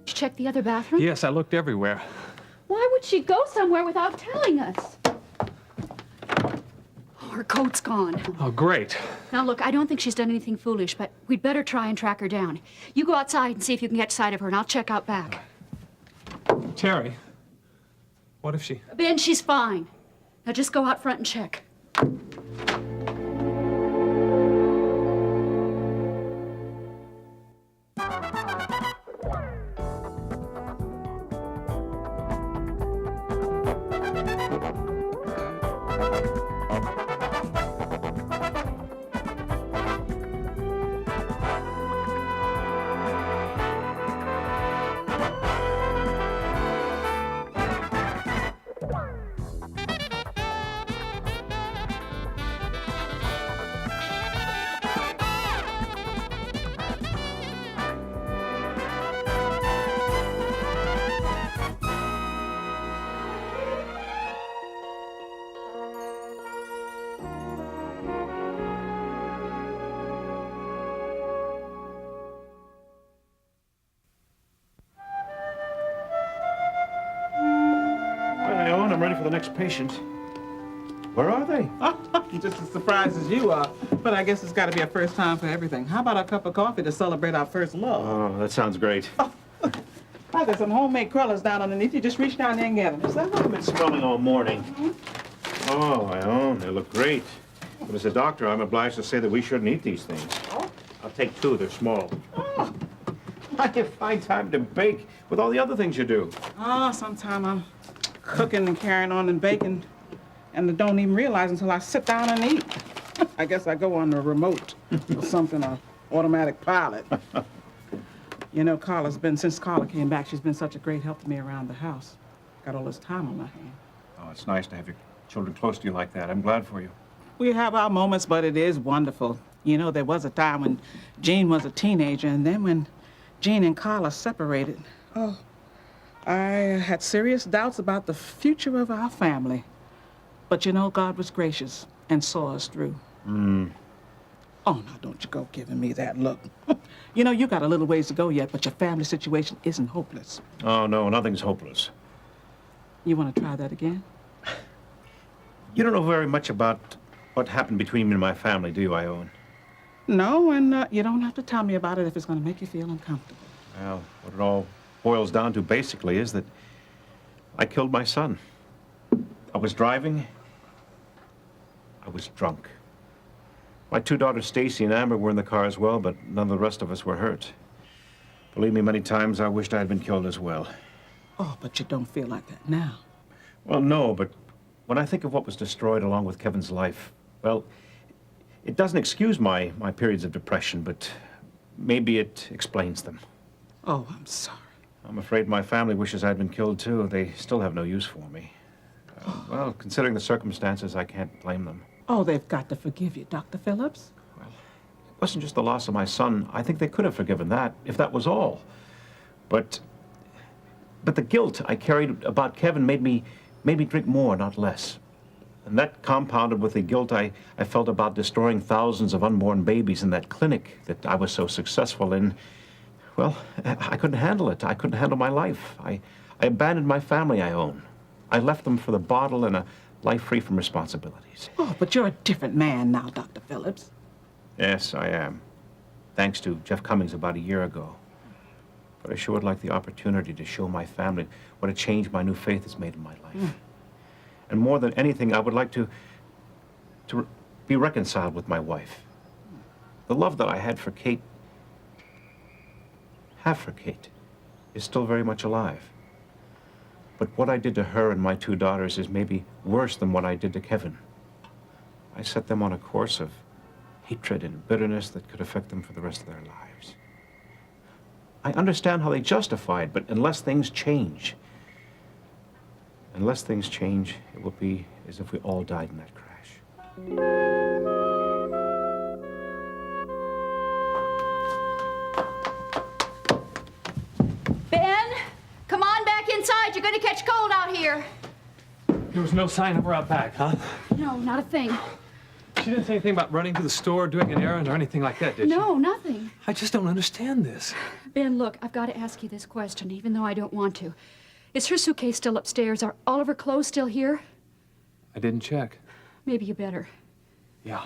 Check the other bathroom? Yes, I looked everywhere. Why would she go somewhere without telling us? Oh, her coat's gone. Oh, great. Now, look, I don't think she's done anything foolish, but we'd better try and track her down. You go outside and see if you can get sight of her, and I'll check out back. Terry, what if she... Ben, she's fine. Now just go out front and check. I'm ready for the next patient. Where are they? Just as surprised as you are. But I guess it's got to be a first time for everything. How about a cup of coffee to celebrate our first love? Oh, that sounds great. There's some homemade crullers down underneath. You just reach down there and get them. Is that I've been smelling all morning. Oh, Ione, they look great. But as a doctor, I'm obliged to say that we shouldn't eat these things. I'll take two. They're small. How do you find time to bake with all the other things you do? Sometime I'm cooking and carrying on and baking, and I don't even realize until I sit down and eat. I guess I go on the remote or something, or automatic pilot. You know, since Carla came back, she's been such a great help to me around the house. Got all this time on my hand. Oh, it's nice to have your children close to you like that. I'm glad for you. We have our moments, but it is wonderful. You know, there was a time when Jean was a teenager, and then when Jean and Carla separated, I had serious doubts about the future of our family. But you know, God was gracious and saw us through. Oh, now don't you go giving me that look. You know, you got a little ways to go yet, but your family situation isn't hopeless. Oh, no, nothing's hopeless. You want to try that again? You don't know very much about what happened between me and my family, do you, Ione? No, and you don't have to tell me about it if it's going to make you feel uncomfortable. Well, what it all boils down to basically is that I killed my son. I was driving. I was drunk. My two daughters, Stacy and Amber, were in the car as well, but none of the rest of us were hurt. Believe me, many times I wished I had been killed as well. Oh, but you don't feel like that now. Well, no, but when I think of what was destroyed along with Kevin's life, well, it doesn't excuse my periods of depression, but maybe it explains them. Oh, I'm sorry. I'm afraid my family wishes I'd been killed, too. They still have no use for me. Well, considering the circumstances, I can't blame them. Oh, they've got to forgive you, Dr. Phillips. Well, it wasn't just the loss of my son. I think they could have forgiven that, if that was all. But the guilt I carried about Kevin made me drink more, not less. And that compounded with the guilt I felt about destroying thousands of unborn babies in that clinic that I was so successful in. Well, I couldn't handle it. I couldn't handle my life. I abandoned my family, Ione. I left them for the bottle and a life free from responsibilities. Oh, but you're a different man now, Dr. Phillips. Yes, I am. Thanks to Jeff Cummings about a year ago. But I sure would like the opportunity to show my family what a change my new faith has made in my life. And more than anything, I would like to be reconciled with my wife. The love that I had for Kate, is still very much alive. But what I did to her and my two daughters is maybe worse than what I did to Kevin. I set them on a course of hatred and bitterness that could affect them for the rest of their lives. I understand how they justify it, but unless things change, it will be as if we all died in that crash. Ben, come on back inside. You're going to catch cold out here. There was no sign of her out back, huh? No, not a thing. She didn't say anything about running to the store, doing an errand, or anything like that, did she? No, nothing. I just don't understand this. Ben, look, I've got to ask you this question, even though I don't want to. Is her suitcase still upstairs? Are all of her clothes still here? I didn't check. Maybe you better. Yeah.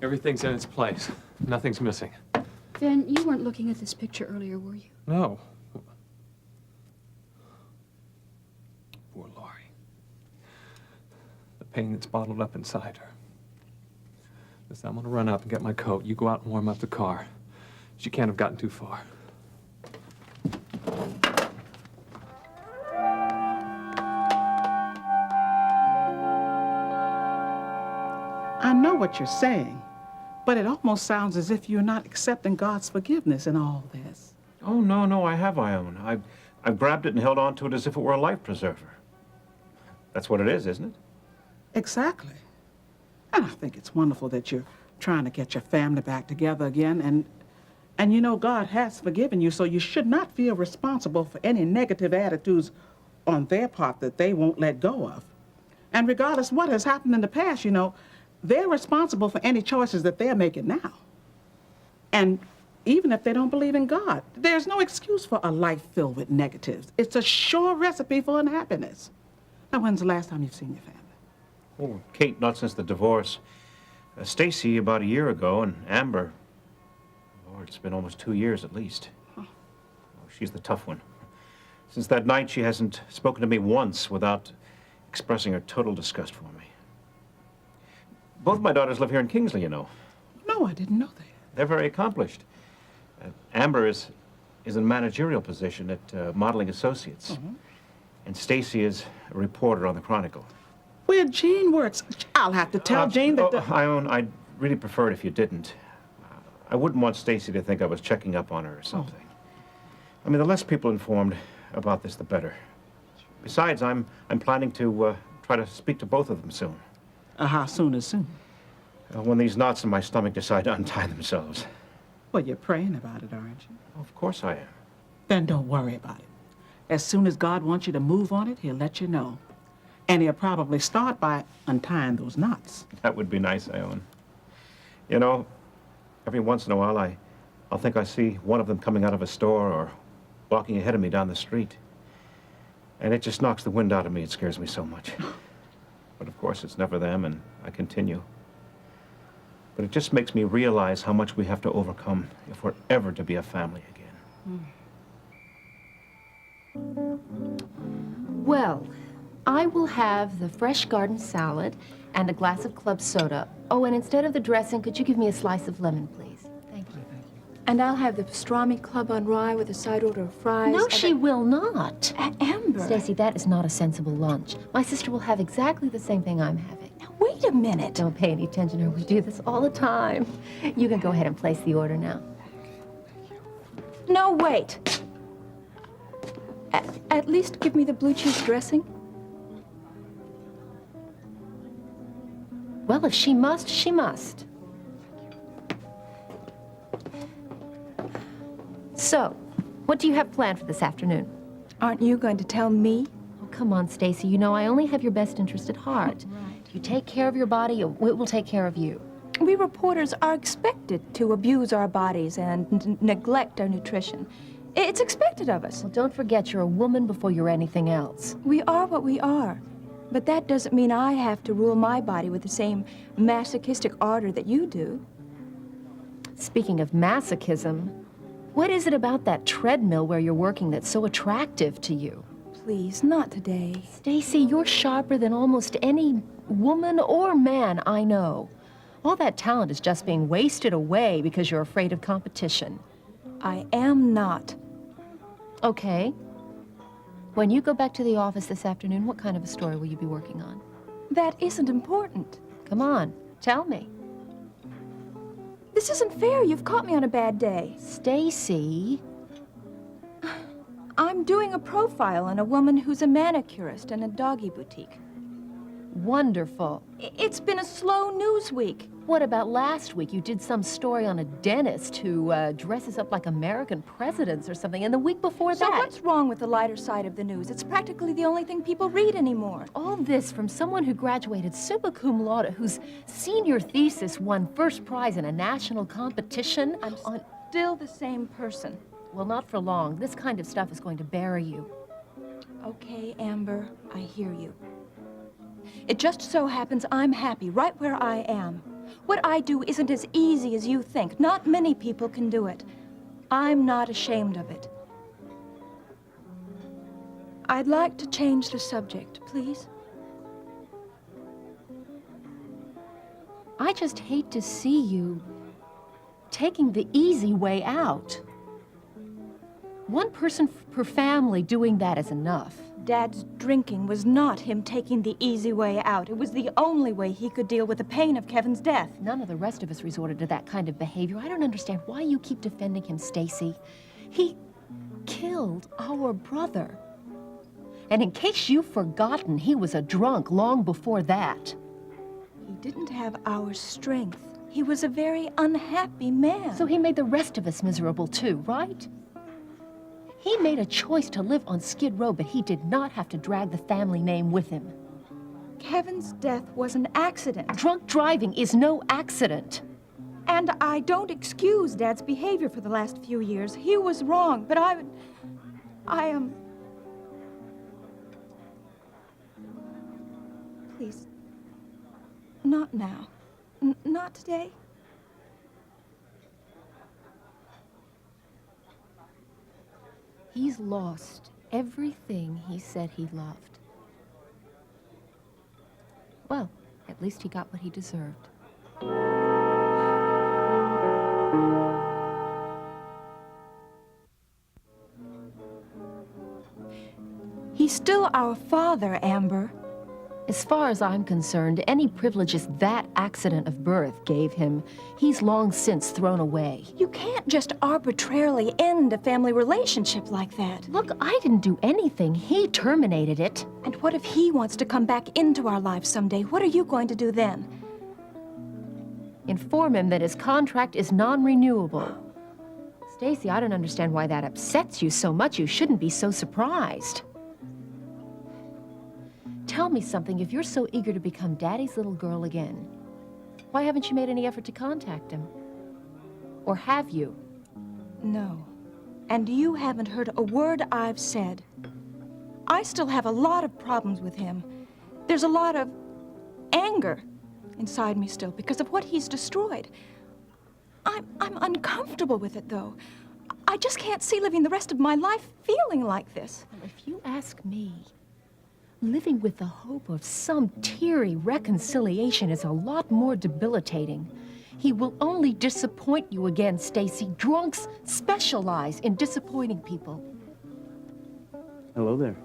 Everything's in its place. Nothing's missing. Ben, you weren't looking at this picture earlier, were you? No. Poor Laurie. The pain that's bottled up inside her. Listen, I'm gonna run up and get my coat. You go out and warm up the car. She can't have gotten too far. I know what you're saying, but it almost sounds as if you're not accepting God's forgiveness in all this. Oh, no, I have, Ione. I've grabbed it and held on to it as if it were a life preserver. That's what it is, isn't it? Exactly. And I think it's wonderful that you're trying to get your family back together again, and you know God has forgiven you, so you should not feel responsible for any negative attitudes on their part that they won't let go of. And regardless of what has happened in the past, you know, they're responsible for any choices that they're making now. And even if they don't believe in God, there's no excuse for a life filled with negatives. It's a sure recipe for unhappiness. Now, when's the last time you've seen your family? Oh, Kate, not since the divorce. Stacy about a year ago, and Amber, Lord, it's been almost 2 years at least. Oh, she's the tough one. Since that night, she hasn't spoken to me once without expressing her total disgust for me. Both my daughters live here in Kingsley, you know. No, I didn't know that. They're very accomplished. Amber is in a managerial position at Modeling Associates. And Stacy is a reporter on the Chronicle. Where Jean works. I'll have to tell Jean that Ione, I'd really prefer it if you didn't. I wouldn't want Stacy to think I was checking up on her or something. I mean, the less people informed about this, the better. Besides, I'm planning to try to speak to both of them soon. How soon is soon? When these knots in my stomach decide to untie themselves. Well, you're praying about it, aren't you? Of course I am. Then don't worry about it. As soon as God wants you to move on it, he'll let you know. And he'll probably start by untying those knots. That would be nice, Ione. You know, every once in a while, I'll think I see one of them coming out of a store or walking ahead of me down the street. And it just knocks the wind out of me. It scares me so much. But of course, it's never them, and I continue. But it just makes me realize how much we have to overcome if we're ever to be a family again. Well, I will have the fresh garden salad and a glass of club soda. Oh, and instead of the dressing, could you give me a slice of lemon, please? Thank you. And I'll have the pastrami club on rye with a side order of fries. No, she will not. Amber. Stacy, that is not a sensible lunch. My sister will have exactly the same thing I'm having. Now, wait a minute. Don't pay any attention to her. We do this all the time. You can go ahead and place the order now. No, wait. At least give me the blue cheese dressing. Well, if she must, she must. So, what do you have planned for this afternoon? Aren't you going to tell me? Oh, come on, Stacy. You know I only have your best interest at heart. Right. You take care of your body, it will take care of you. We reporters are expected to abuse our bodies and neglect our nutrition. It's expected of us. Well, don't forget you're a woman before you're anything else. We are what we are. But that doesn't mean I have to rule my body with the same masochistic ardor that you do. Speaking of masochism, what is it about that treadmill where you're working that's so attractive to you? Please, not today. Stacy, you're sharper than almost any woman or man I know. All that talent is just being wasted away because you're afraid of competition. I am not. Okay. When you go back to the office this afternoon, what kind of a story will you be working on? That isn't important. Come on, tell me. This isn't fair. You've caught me on a bad day. Stacy. I'm doing a profile on a woman who's a manicurist in a doggy boutique. Wonderful. It's been a slow news week. What about last week? You did some story on a dentist who dresses up like American presidents or something, and the week before So that... what's wrong with the lighter side of the news? It's practically the only thing people read anymore. All this from someone who graduated summa cum laude, whose senior thesis won first prize in a national competition I'm on... still the same person. Well, not for long. This kind of stuff is going to bury you. Okay, Amber, I hear you. It just so happens I'm happy right where I am. What I do isn't as easy as you think. Not many people can do it. I'm not ashamed of it. I'd like to change the subject, please. I just hate to see you taking the easy way out. One person per family doing that is enough. Dad's drinking was not him taking the easy way out. It was the only way he could deal with the pain of Kevin's death. None of the rest of us resorted to that kind of behavior. I don't understand why you keep defending him, Stacy. He killed our brother. And in case you've forgotten, he was a drunk long before that. He didn't have our strength. He was a very unhappy man. So he made the rest of us miserable too, right? He made a choice to live on Skid Row, but he did not have to drag the family name with him. Kevin's death was an accident. Drunk driving is no accident. And I don't excuse Dad's behavior for the last few years. He was wrong, but I am... Please. Not now. Not today. He's lost everything he said he loved. Well, at least he got what he deserved. He's still our father, Amber. As far as I'm concerned, any privileges that accident of birth gave him, he's long since thrown away. You can't just arbitrarily end a family relationship like that. Look, I didn't do anything. He terminated it. And what if he wants to come back into our lives someday? What are you going to do then? Inform him that his contract is non-renewable. Stacy, I don't understand why that upsets you so much. You shouldn't be so surprised. Tell me something. If you're so eager to become Daddy's little girl again, why haven't you made any effort to contact him? Or have you? No. And you haven't heard a word I've said. I still have a lot of problems with him. There's a lot of anger inside me still because of what he's destroyed. I'm uncomfortable with it, though. I just can't see living the rest of my life feeling like this. Well, if you ask me, living with the hope of some teary reconciliation is a lot more debilitating. He will only disappoint you again, Stacy. Drunks specialize in disappointing people. Hello there.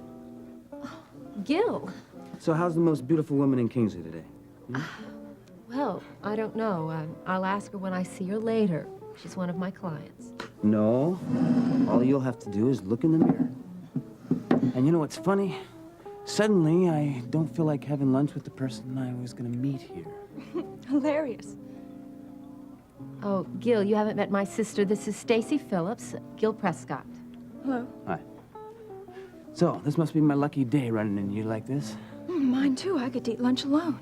Gil. So how's the most beautiful woman in Kingsley today? Well, I don't know. I'll ask her when I see her later. She's one of my clients. No. All you'll have to do is look in the mirror. And you know what's funny? Suddenly, I don't feel like having lunch with the person I was gonna meet here. Hilarious. Oh, Gil, you haven't met my sister. This is Stacy Phillips, Gil Prescott. Hello. Hi. So, this must be my lucky day running into you like this. Mine too. I get to eat lunch alone.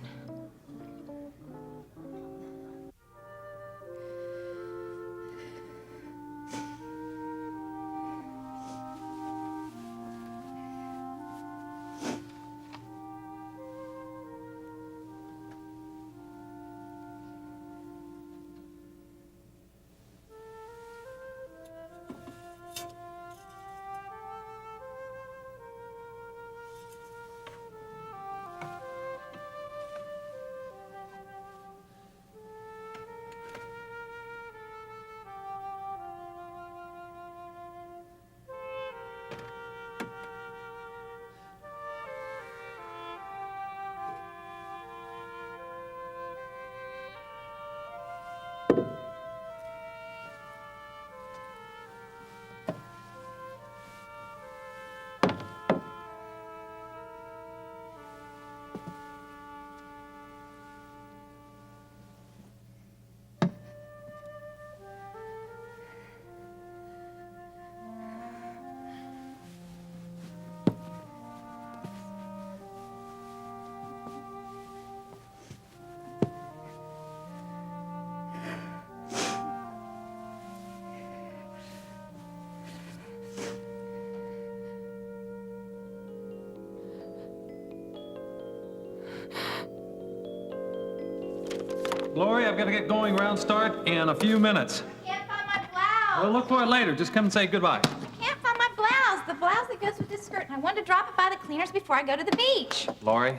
Lori, I've got to get going. Round start in a few minutes. Can't find my blouse. We'll look for it later. Just come and say goodbye. Can't find my blouse. The blouse that goes with this skirt. And I wanted to drop it by the cleaners before I go to the beach. Lori?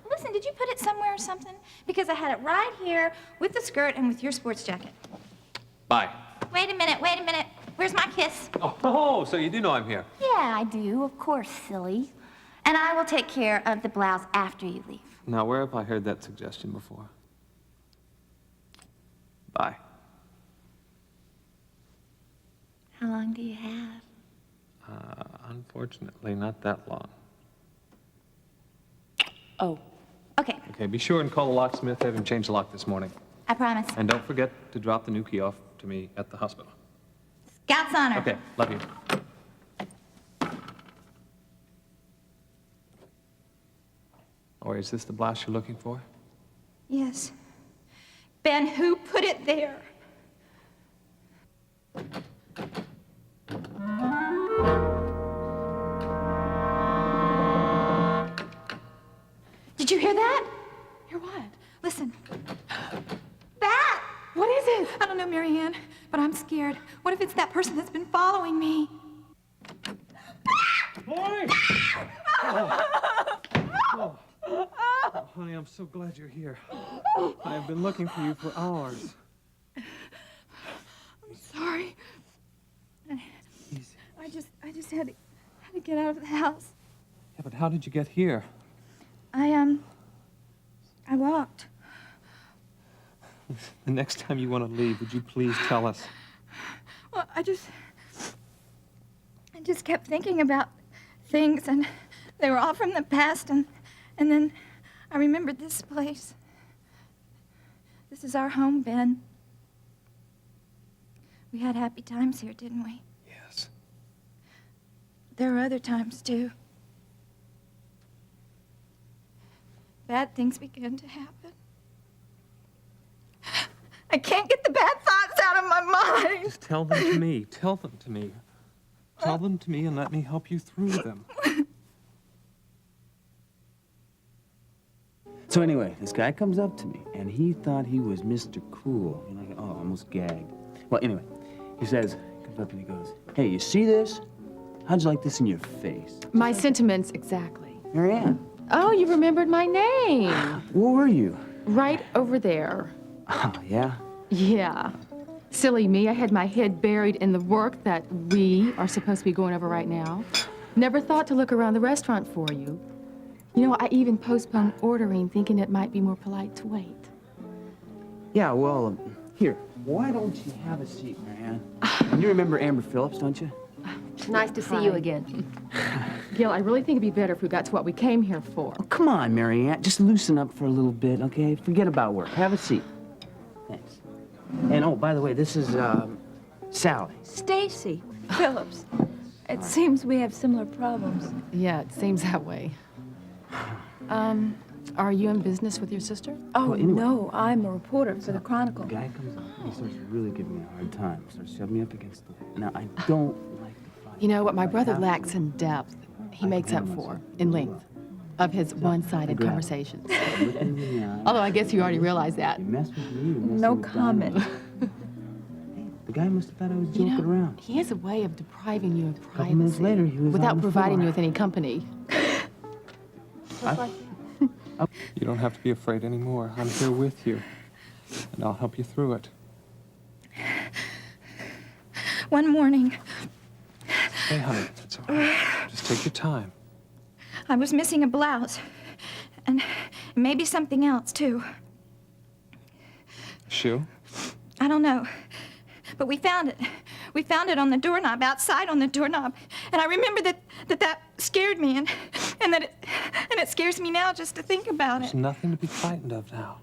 Listen, did you put it somewhere or something? Because I had it right here with the skirt and with your sports jacket. Bye. Wait a minute, wait a minute. Where's my kiss? Oh, so you do know I'm here. Yeah, I do. Of course, silly. And I will take care of the blouse after you leave. Now, where have I heard that suggestion before? Bye. How long do you have? Unfortunately, not that long. Oh. Okay, Okay, be sure and call the locksmith. Have him change the lock this morning. I promise. And don't forget to drop the new key off to me at the hospital. Scout's honor. Okay, love you. Or is this the blouse you're looking for? Yes. Ben, who put it there? Did you hear that? Hear what? Listen. That! What is it? I don't know, Marianne, but I'm scared. What if it's that person that's been following me? Lori! Oh, honey, I'm so glad you're here. I have been looking for you for hours. I'm sorry. Easy. I just had to get out of the house. Yeah, but how did you get here? I walked. The next time you want to leave, would you please tell us? Well, I just kept thinking about things, and they were all from the past, and then I remembered this place. This is our home, Ben. We had happy times here, didn't we? Yes. There were other times, too. Bad things began to happen. I can't get the bad thoughts out of my mind. Just tell them to me. Tell them to me. Tell them to me and let me help you through them. So anyway, this guy comes up to me, and he thought he was Mr. Cool. You know, I almost gagged. Well, anyway, he says, comes up and he goes, "Hey, you see this? How'd you like this in your face?" My sentiments exactly. Marianne, Oh, you remembered my name. where were you? Right over there. Oh, yeah? Yeah. Silly me, I had my head buried in the work that we are supposed to be going over right now. Never thought to look around the restaurant for you. You know, I even postponed ordering, thinking it might be more polite to wait. Yeah, well, here, why don't you have a seat, Marianne? And you remember Amber Phillips, don't you? Nice to see you again. Gil, I really think it'd be better if we got to what we came here for. Oh, come on, Marianne. Just loosen up for a little bit, okay? Forget about work. Have a seat. Thanks. And, oh, by the way, this is, Sally. Stacy Phillips. It seems we have similar problems. Yeah, it seems that way. Are you in business with your sister? Oh, Well, anyway. no, I'm a reporter for the Chronicle. The guy comes up and he starts really giving me a hard time. Starts shoving me up against the wall. Now, I don't like the fight. You know what my But I brother have to. lacks in depth, he I makes can up handle for myself. in length of his one-sided grab it. conversations. Look me in the eye. Although I guess you already realized that. You mess with me, you're messing No with comment. Diamond. Hey, the guy must have thought I was joking You know, around. he has a way of depriving you of Couple minutes privacy later, he was on without the providing floor. you with any company. You don't have to be afraid anymore. I'm here with you. And I'll help you through it. One morning, Hey, honey, it's all right. Just take your time. I was missing a blouse. And maybe something else, too. Shoe? I don't know. But we found it. We found it on the doorknob, outside on the doorknob. And I remember that scared me, and it scares me now just to think about There's it. nothing to be frightened of now.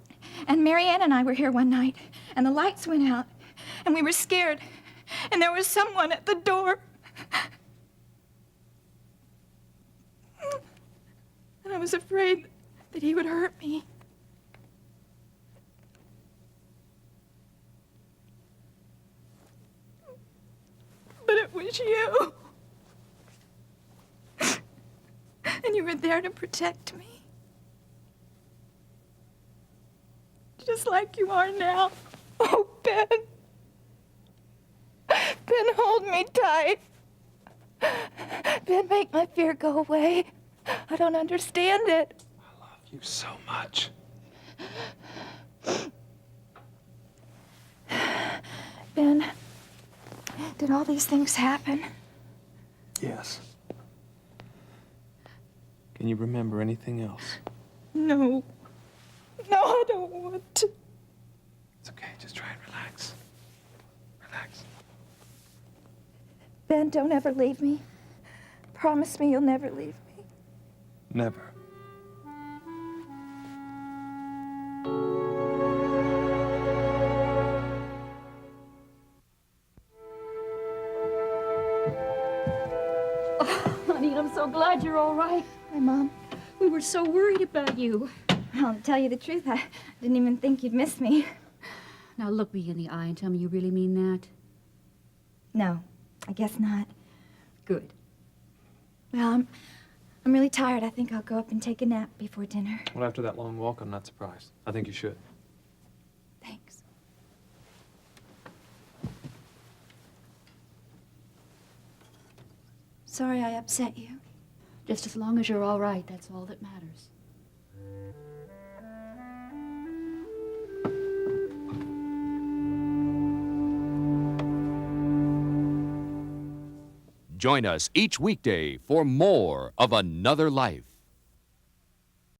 And Marianne and I were here one night, and the lights went out, and we were scared. And there was someone at the door. And I was afraid that he would hurt me. But it was you. And you were there to protect me. just like you are now. Oh, Ben. Ben, hold me tight. Ben, make my fear go away. I don't understand it. I love you so much. Ben, did all these things happen? Yes. Can you remember anything else? No. No, I don't want to. It's okay. Just try and relax. Relax. Ben, don't ever leave me. Promise me you'll never leave me. Never. Honey, I'm so glad you're all right. Hi, Mom. We were so worried about you. Well, to tell you the truth, I didn't even think you'd miss me. Now look me in the eye and tell me you really mean that. No, I guess not. Good. Well, I'm really tired. I think I'll go up and take a nap before dinner. Well, after that long walk, I'm not surprised. I think you should. Thanks. Sorry I upset you. Just as long as you're all right, that's all that matters. Join us each weekday for more of Another Life.